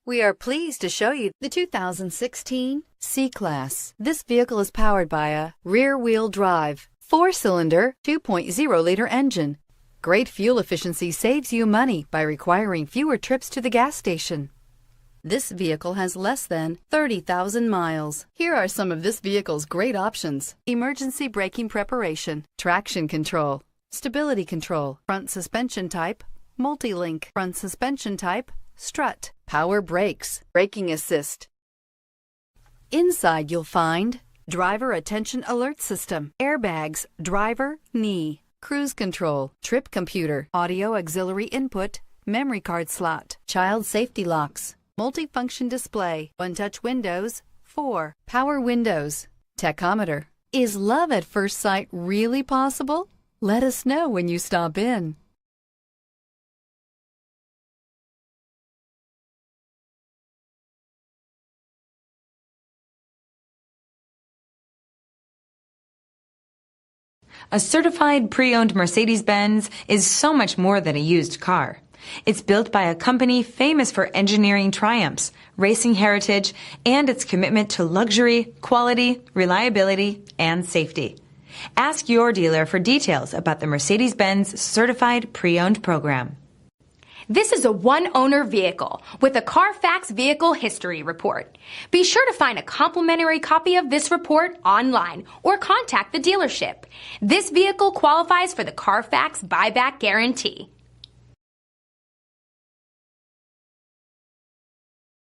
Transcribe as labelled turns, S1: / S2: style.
S1: We are pleased to show you the 2016 C-Class. This vehicle is powered by a rear-wheel drive, 4-cylinder, 2.0-liter engine. Great fuel efficiency saves you money by requiring fewer trips to the gas station. This vehicle has less than 30,000 miles. Here are some of this vehicle's great options: emergency braking preparation, traction control, stability control, front suspension type, multi-link, front suspension type, strut, power brakes, braking assist. Inside you'll find driver attention alert system, airbags, driver, knee, cruise control, trip computer, audio auxiliary input, memory card slot, child safety locks, multifunction display, one-touch windows, 4 power windows, tachometer. Is love at first sight really possible? Let us know when you stop in.
S2: A certified pre-owned Mercedes-Benz is so much more than a used car. It's built by a company famous for engineering triumphs, racing heritage, and its commitment to luxury, quality, reliability, and safety. Ask your dealer for details about the Mercedes-Benz Certified Pre-Owned program.
S3: This is a one-owner vehicle with a Carfax Vehicle History Report. Be sure to find a complimentary copy of this report online or contact the dealership. This vehicle qualifies for the Carfax Buyback Guarantee.